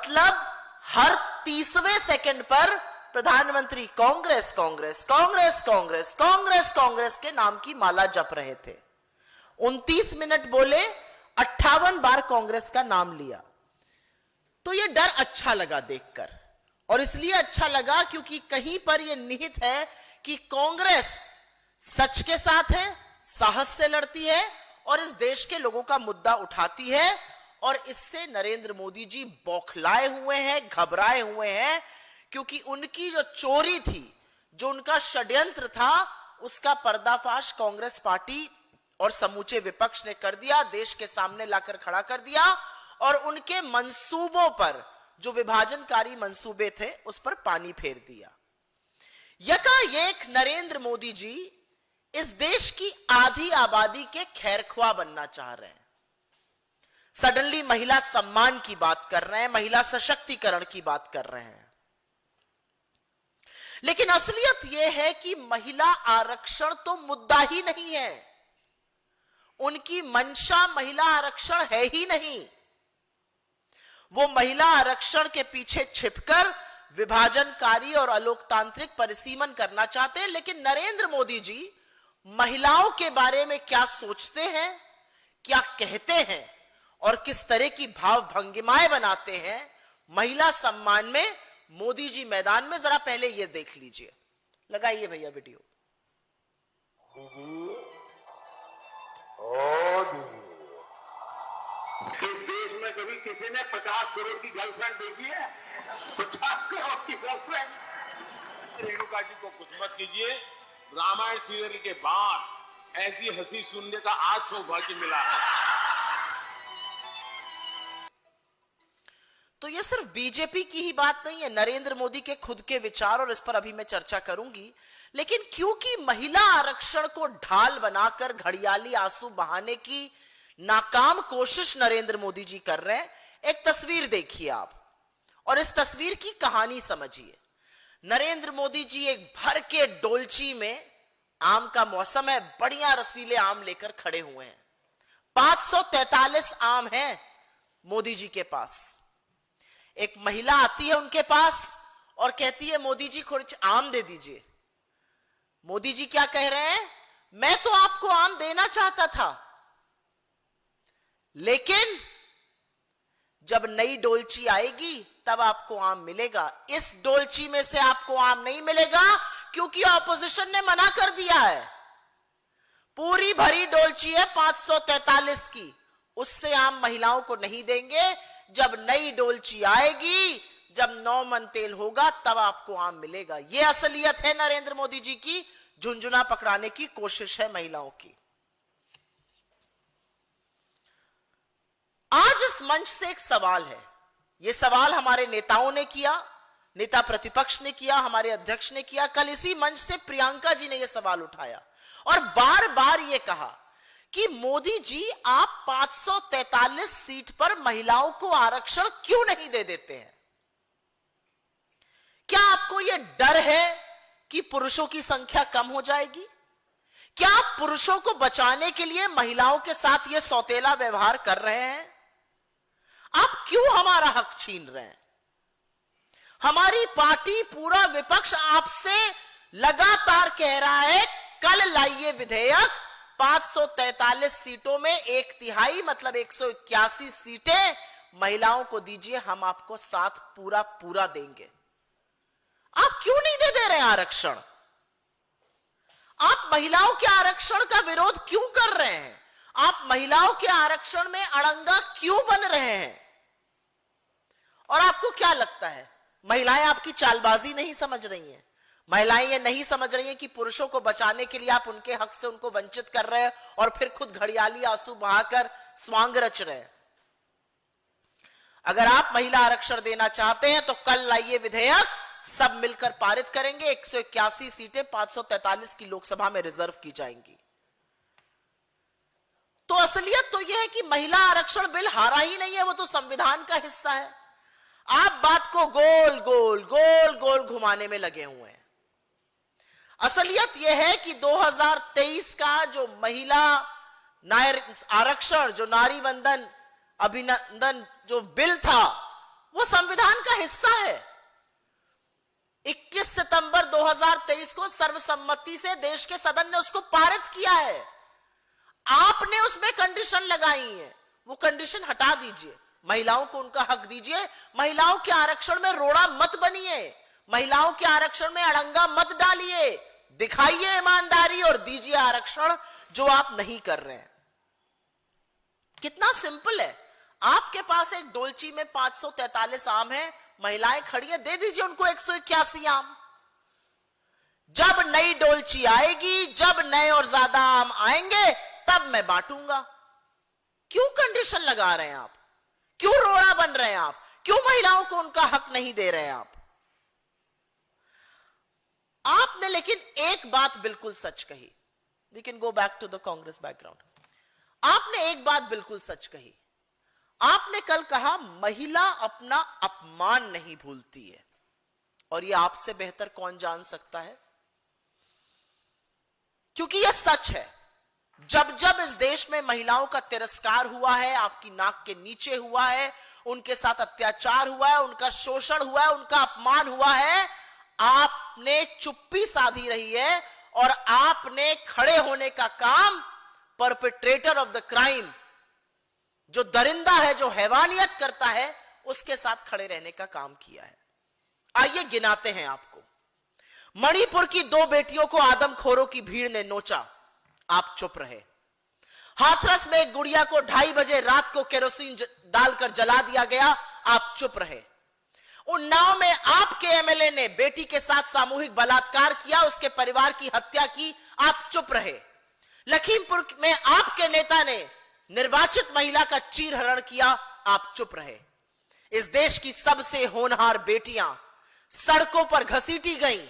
मतलब हर 30वें सेकंड पर प्रधानमंत्री कांग्रेस कांग्रेस कांग्रेस कांग्रेस कांग्रेस कांग्रेस के नाम की माला जप रहे थे। 29 मिनट बोले, 58 बार कांग्रेस का नाम लिया। तो यह डर अच्छा लगा देखकर, और इसलिए अच्छा लगा क्योंकि कहीं पर यह निहित है कि कांग्रेस सच के साथ है, साहस से लड़ती है और इस देश के लोगों का मुद्दा उठाती है। और इससे नरेंद्र मोदी जी बौखलाए हुए हैं, घबराए हुए हैं, क्योंकि उनकी जो चोरी थी, जो उनका षड्यंत्र था, उसका पर्दाफाश कांग्रेस पार्टी और समूचे विपक्ष ने कर दिया, देश के सामने लाकर खड़ा कर दिया और उनके मंसूबों पर, जो विभाजनकारी मंसूबे थे, उस पर पानी फेर दिया। यकायक नरेंद्र मोदी जी इस देश की आधी आबादी के खैरख्वाह बनना चाह रहे हैं। सडनली महिला सम्मान की बात कर रहे हैं, महिला सशक्तिकरण की बात कर रहे हैं। लेकिन असलियत यह है कि महिला आरक्षण तो मुद्दा ही नहीं है। उनकी मंशा महिला आरक्षण है ही नहीं। वो महिला आरक्षण के पीछे छिपकर विभाजनकारी और अलोकतांत्रिक परिसीमन करना चाहते हैं। लेकिन नरेंद्र मोदी जी महिलाओं के बारे में क्या सोचते हैं, क्या कहते हैं और किस तरह की भाव भंगिमाएं बनाते हैं महिला सम्मान में, मोदी जी मैदान में, जरा पहले ये देख लीजिए। लगाइए भैया वीडियो। इस देश में कभी किसी ने 50 करोड़ की गर्लफ्रेंड देखी है? 50 करोड़ की गर्लफ्रेंड। रेणुका जी को कुछ मत कीजिए। रामायण सीरियल के बाद ऐसी हंसी सुनने का आज सौभाग्य मिला है। तो ये सिर्फ बीजेपी की ही बात नहीं है, नरेंद्र मोदी के खुद के विचार, और इस पर अभी मैं चर्चा करूंगी। लेकिन क्योंकि महिला आरक्षण को ढाल बनाकर घड़ियाली आंसू बहाने की नाकाम कोशिश नरेंद्र मोदी जी कर रहे हैं, एक तस्वीर देखिए आप और इस तस्वीर की कहानी समझिए। नरेंद्र मोदी जी एक भर के डोलची में, आम का मौसम है, बढ़िया रसीले आम लेकर खड़े हुए हैं। 543 आम हैं मोदी जी के पास। एक महिला आती है उनके पास और कहती है, मोदी जी कुछ आम दे दीजिए। मोदी जी क्या कह रहे हैं? मैं तो आपको आम देना चाहता था, लेकिन जब नई डोलची आएगी तब आपको आम मिलेगा। इस डोलची में से आपको आम नहीं मिलेगा क्योंकि ऑपोजिशन ने मना कर दिया है। पूरी भरी डोलची है 543 की, उससे आम महिलाओं को नहीं देंगे। जब नई डोलची आएगी, जब 9 मन तेल होगा, तब आपको आम मिलेगा। यह असलियत है नरेंद्र मोदी जी की, झुंझुना पकड़ाने की कोशिश है महिलाओं की। आज इस मंच से एक सवाल है। यह सवाल हमारे नेताओं ने किया, नेता प्रतिपक्ष ने किया, हमारे अध्यक्ष ने किया। कल इसी मंच से प्रियंका जी ने यह सवाल उठाया और बार बार यह कहा कि मोदी जी आप 543 सीट पर महिलाओं को आरक्षण क्यों नहीं दे देते हैं? क्या आपको यह डर है कि पुरुषों की संख्या कम हो जाएगी? क्या आप पुरुषों को बचाने के लिए महिलाओं के साथ यह सौतेला व्यवहार कर रहे हैं? आप क्यों हमारा हक छीन रहे हैं? हमारी पार्टी, पूरा विपक्ष आपसे लगातार कह रहा है, कल लाइए विधेयक, 543 सीटों में 1/3 मतलब 181 सीटें महिलाओं को दीजिए, हम आपको साथ पूरा पूरा देंगे। आप क्यों नहीं दे रहे आरक्षण? आप महिलाओं के आरक्षण का विरोध क्यों कर रहे हैं? आप महिलाओं के आरक्षण में अड़ंगा क्यों बन रहे हैं? और आपको क्या लगता है, महिलाएं आपकी चालबाजी नहीं समझ रही हैं? महिलाएं ये नहीं समझ रही हैं कि पुरुषों को बचाने के लिए आप उनके हक से उनको वंचित कर रहे हैं और फिर खुद घड़ियाली आंसू बहाकर स्वांग रच रहे हैं? अगर आप महिला आरक्षण देना चाहते हैं तो कल लाइए विधेयक, सब मिलकर पारित करेंगे। 181 सीटें 543 की लोकसभा में रिजर्व की जाएंगी। तो असलियत तो यह है कि महिला आरक्षण बिल हारा ही नहीं है, वो तो संविधान का हिस्सा है। आप बात को गोल गोल गोल गोल घुमाने में लगे हुए हैं। असलियत यह है कि 2023 का जो महिला आरक्षण, जो नारी वंदन अभिनंदन जो बिल था, वो संविधान का हिस्सा है। 21 सितंबर 2023 को सर्वसम्मति से देश के सदन ने उसको पारित किया है। आपने उसमें कंडीशन लगाई है, वो कंडीशन हटा दीजिए। महिलाओं को उनका हक दीजिए। महिलाओं के आरक्षण में रोड़ा मत बनिए, महिलाओं के आरक्षण में अड़ंगा मत डालिए। दिखाइए ईमानदारी और दीजिए आरक्षण जो आप नहीं कर रहे हैं। कितना सिंपल है। आपके पास एक डोलची में 543 आम है, महिलाएं खड़ी है, दे दीजिए उनको 181 आम। जब नई डोलची आएगी, जब नए और ज्यादा आम आएंगे, तब मैं बांटूंगा। क्यों कंडीशन लगा रहे हैं आप? क्यों रोड़ा बन रहे हैं आप? क्यों महिलाओं को उनका हक नहीं दे रहे हैं आप? आपने लेकिन एक बात बिल्कुल सच कही। We can go back to the Congress background. आपने एक बात बिल्कुल सच कही। आपने कल कहा महिला अपना अपमान नहीं भूलती है, और यह आपसे बेहतर कौन जान सकता है? क्योंकि यह सच है। जब जब इस देश में महिलाओं का तिरस्कार हुआ है, आपकी नाक के नीचे हुआ है, उनके साथ अत्याचार हुआ है, उनका शोषण हुआ है, उनका अपमान हुआ है, आपने चुप्पी साधी रही है और आपने खड़े होने का काम परपेट्रेटर ऑफ द क्राइम, जो दरिंदा है, जो हैवानियत करता है, उसके साथ खड़े रहने का काम किया है। आइए गिनाते हैं आपको। मणिपुर की 2 बेटियों को आदमखोरों की भीड़ ने नोचा, आप चुप रहे। हाथरस में एक गुड़िया को 2:30 बजे रात को केरोसिन डालकर जला दिया गया, आप चुप रहे। उन्नाव में आपके एमएलए ने बेटी के साथ सामूहिक बलात्कार किया, उसके परिवार की हत्या की, आप चुप रहे। लखीमपुर में आपके नेता ने निर्वाचित महिला का चीरहरण किया, आप चुप रहे। इस देश की सबसे होनहार बेटियां सड़कों पर घसीटी गईं।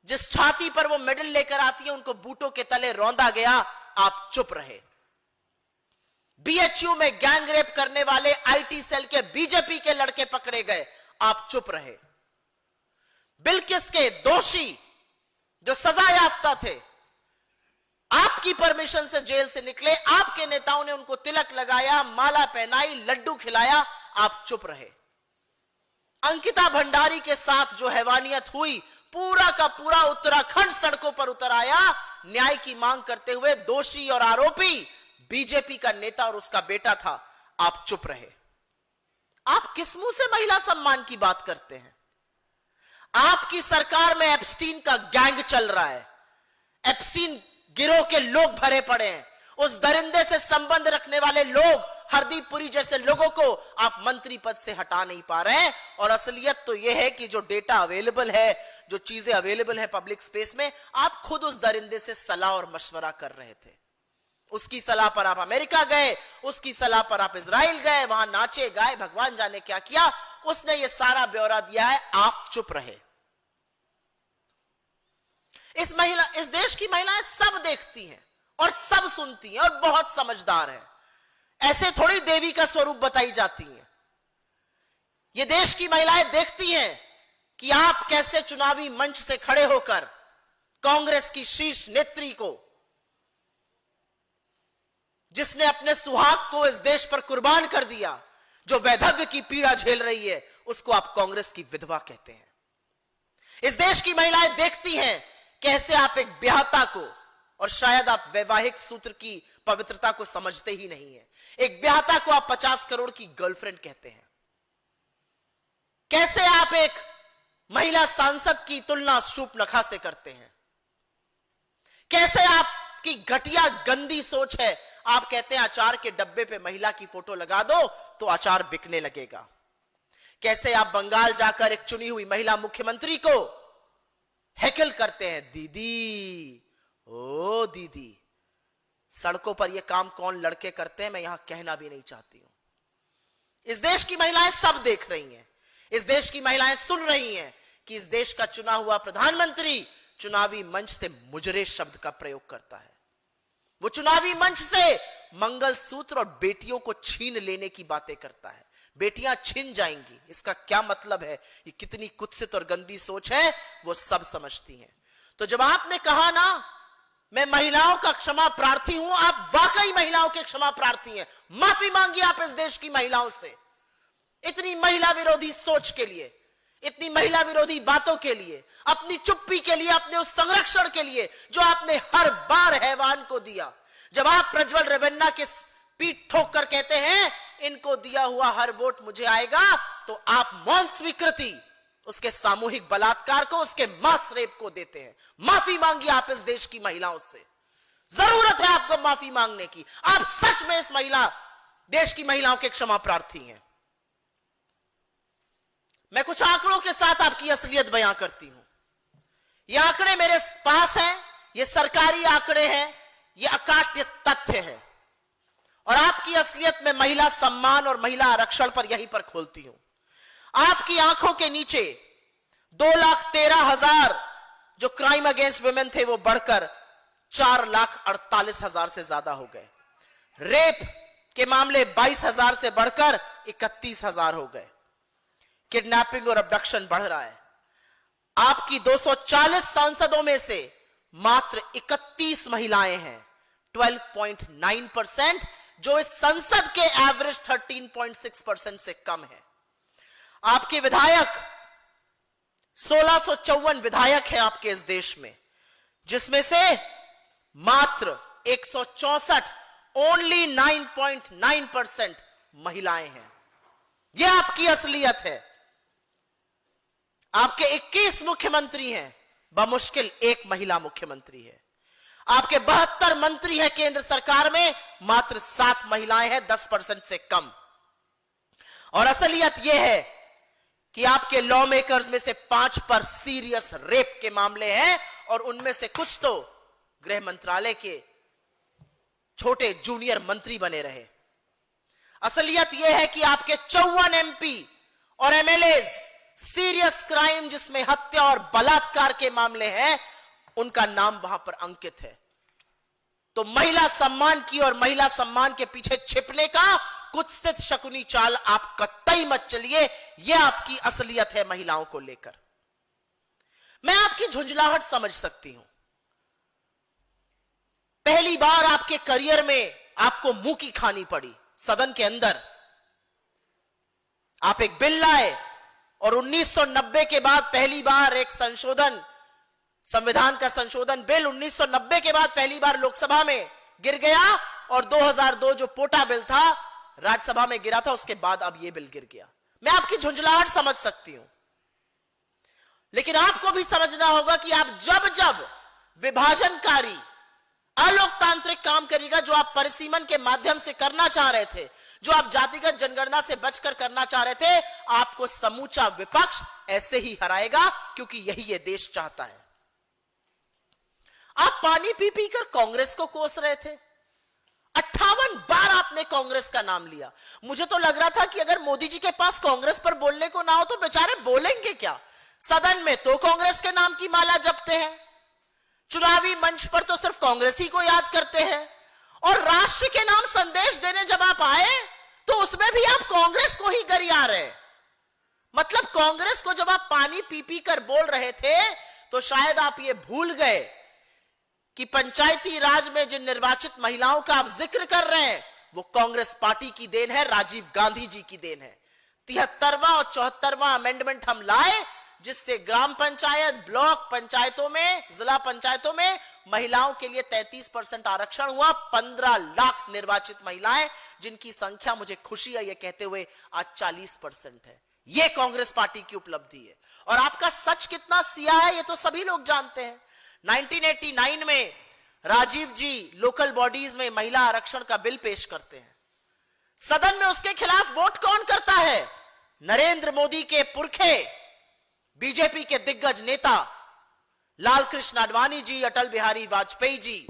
जिस छाती पर वो मेडल लेकर आती है, उनको बूटों के तले रौंदा गया, आप चुप रहे। बीएचयू में गैंग रेप करने वाले आईटी सेल के बीजेपी के लड़के पकड़े गए, आप चुप रहे। बिल्किस के दोषी जो सजा याफ्ता थे, आपकी परमिशन से जेल से निकले, आपके नेताओं ने उनको तिलक लगाया, माला पहनाई, लड्डू खिलाया, आप चुप रहे। अंकिता भंडारी के साथ जो हैवानियत हुई, पूरा का पूरा उत्तराखंड सड़कों पर उतर आया न्याय की मांग करते हुए। दोषी और आरोपी बीजेपी का नेता और उसका बेटा था, आप चुप रहे। आप किस मुंह से महिला सम्मान की बात करते हैं? आपकी सरकार में एप्स्टीन का गैंग चल रहा है, एप्स्टीन गिरोह के लोग भरे पड़े हैं। उस दरिंदे से संबंध रखने वाले लोग, हरदीप पुरी जैसे लोगों को आप मंत्री पद से हटा नहीं पा रहे हैं। और असलियत तो यह है कि जो डेटा अवेलेबल है, जो चीजें अवेलेबल है पब्लिक स्पेस में, आप खुद उस दरिंदे से सलाह और मशवरा कर रहे थे। उसकी सलाह पर आप अमेरिका गए, उसकी सलाह पर आप इजराइल गए, वहां नाचे गाए, भगवान जाने क्या किया। उसने यह सारा ब्यौरा दिया है, आप चुप रहे। इस देश की महिलाएं सब देखती हैं और सब सुनती हैं और बहुत समझदार हैं। ऐसे थोड़ी देवी का स्वरूप बताई जाती हैं। ये देश की महिलाएं देखती हैं कि आप कैसे चुनावी मंच से खड़े होकर कांग्रेस की शीर्ष नेत्री को, जिसने अपने सुहाग को इस देश पर कुर्बान कर दिया, जो वैधव्य की पीड़ा झेल रही है, उसको आप कांग्रेस की विधवा कहते हैं। इस देश की महिलाएं देखती हैं कैसे आप एक ब्याहता को, और शायद आप वैवाहिक सूत्र की पवित्रता को समझते ही नहीं है, एक ब्याहता को आप 50 करोड़ की गर्लफ्रेंड कहते हैं। कैसे आप एक महिला सांसद की तुलना शूर्पणखा से करते हैं। कैसे आपकी घटिया गंदी सोच है, आप कहते हैं अचार के डब्बे पे महिला की फोटो लगा दो तो अचार बिकने लगेगा। कैसे आप बंगाल जाकर एक चुनी हुई महिला मुख्यमंत्री को हैकल करते हैं, दीदी, ओ दीदी। सड़कों पर यह काम कौन लड़के करते हैं, मैं यहां कहना भी नहीं चाहती हूं। इस देश की महिलाएं सब देख रही हैं। इस देश की महिलाएं सुन रही हैं कि इस देश का चुना हुआ प्रधानमंत्री चुनावी मंच से मुजरे शब्द का प्रयोग करता है। वो चुनावी मंच से मंगलसूत्र और बेटियों को छीन लेने की बातें करता है। बेटियां छिन जाएंगी, इसका क्या मतलब है? ये कितनी कुत्सित और गंदी सोच है, वो सब समझती हैं। तो जब आपने कहा ना मैं महिलाओं का क्षमा प्रार्थी हूं, आप वाकई महिलाओं के क्षमा प्रार्थी हैं। माफी मांगिए आप इस देश की महिलाओं से। इतनी महिला विरोधी सोच के लिए, इतनी महिला विरोधी बातों के लिए, अपनी चुप्पी के लिए, अपने उस संरक्षण के लिए जो आपने हर बार हैवान को दिया। जब आप प्रज्वल रेवन्ना के पीठ ठोक कर कहते हैं इनको दिया हुआ हर वोट मुझे आएगा, तो आप मौन स्वीकृति उसके सामूहिक बलात्कार को, उसके मास रेप को देते हैं। माफी मांगिए आप इस देश की महिलाओं से, जरूरत है आपको माफी मांगने की। आप सच में इस देश की महिलाओं के क्षमा प्रार्थी हैं। मैं कुछ आंकड़ों के साथ आपकी असलियत बयां करती हूं। ये आंकड़े मेरे पास हैं, ये सरकारी आंकड़े हैं, ये अकाट्य तथ्य है और आपकी असलियत में महिला सम्मान और महिला आरक्षण पर यहीं पर खोलती हूं। आपकी आंखों के नीचे 2,13,000 जो क्राइम अगेंस्ट वुमेन थे वो बढ़कर 4,48,000 से ज्यादा हो गए। रेप के मामले 22,000 से बढ़कर 31,000 हो गए। किडनैपिंग और अबडक्शन बढ़ रहा है। आपकी 240 सांसदों में से मात्र 31 महिलाएं हैं, 12.9%, जो इस संसद के एवरेज 13.6% से कम है। आपके विधायक 1654 विधायक हैं आपके इस देश में, जिसमें से मात्र 164 ओनली 9.9% महिलाएं हैं। यह आपकी असलियत है। आपके 21 मुख्यमंत्री हैं, बमुश्किल एक महिला मुख्यमंत्री है। आपके 72 मंत्री हैं केंद्र सरकार में, मात्र 7 महिलाएं हैं, 10% से कम। और असलियत यह है कि आपके लॉ मेकर्स में से 5 पर सीरियस रेप के मामले हैं और उनमें से कुछ तो गृह मंत्रालय के छोटे जूनियर मंत्री बने रहे। असलियत यह है कि आपके 54 एमपी और एमएलएज सीरियस क्राइम जिसमें हत्या और बलात्कार के मामले हैं, उनका नाम वहां पर अंकित है। तो महिला सम्मान की और महिला सम्मान के पीछे छिपने का कुत्सित शकुनी चाल आप कतई मत चलिए। यह आपकी असलियत है महिलाओं को लेकर। मैं आपकी झुंझलाहट समझ सकती हूं। पहली बार आपके करियर में आपको मुंह की खानी पड़ी सदन के अंदर। आप एक बिल लाए और 1990 के बाद पहली बार एक संशोधन, संविधान का संशोधन बिल 1990 के बाद पहली बार लोकसभा में गिर गया और 2002 जो पोटा बिल था राज्यसभा में गिरा था, उसके बाद अब यह बिल गिर गया। मैं आपकी झुंझलाहट समझ सकती हूं, लेकिन आपको भी समझना होगा कि आप जब विभाजनकारी अलोकतांत्रिक काम करेगा, जो आप परिसीमन के माध्यम से करना चाह रहे थे, जो आप जातिगत जनगणना से बचकर करना चाह रहे थे, आपको समूचा विपक्ष ऐसे ही हराएगा, क्योंकि यही ये देश चाहता है। आप पानी पी पी कर कांग्रेस को कोस रहे थे। 58 बार आपने कांग्रेस का नाम लिया। मुझे तो लग रहा था कि अगर मोदी जी के पास कांग्रेस पर बोलने को ना हो तो बेचारे बोलेंगे क्या। सदन में तो कांग्रेस के नाम की माला जपते हैं, चुनावी मंच पर तो सिर्फ कांग्रेस ही को याद करते हैं, और राष्ट्र के नाम संदेश देने जब आप आए तो उसमें भी आप कांग्रेस को ही गरिया रहे। मतलब कांग्रेस को जब आप पानी पी पी कर बोल रहे थे तो शायद आप ये भूल गए कि पंचायती राज में जिन निर्वाचित महिलाओं का आप जिक्र कर रहे हैं वो कांग्रेस पार्टी की देन है, राजीव गांधी जी की देन है। 73वां और 74वां अमेंडमेंट हम लाए, जिससे ग्राम पंचायत, ब्लॉक पंचायतों में, जिला पंचायतों में महिलाओं के लिए 33% आरक्षण हुआ। 15 लाख निर्वाचित महिलाएं, जिनकी संख्या मुझे खुशी है ये कहते हुए आज 40% है। यह कांग्रेस पार्टी की उपलब्धि है। और आपका सच कितना सिया है ये तो सभी लोग जानते हैं। 1989 में राजीव जी लोकल बॉडीज में महिला आरक्षण का बिल पेश करते हैं। सदन में उसके खिलाफ वोट कौन करता है? नरेंद्र मोदी के पुरखे, बीजेपी के दिग्गज नेता लाल कृष्ण आडवाणी जी, अटल बिहारी वाजपेयी जी।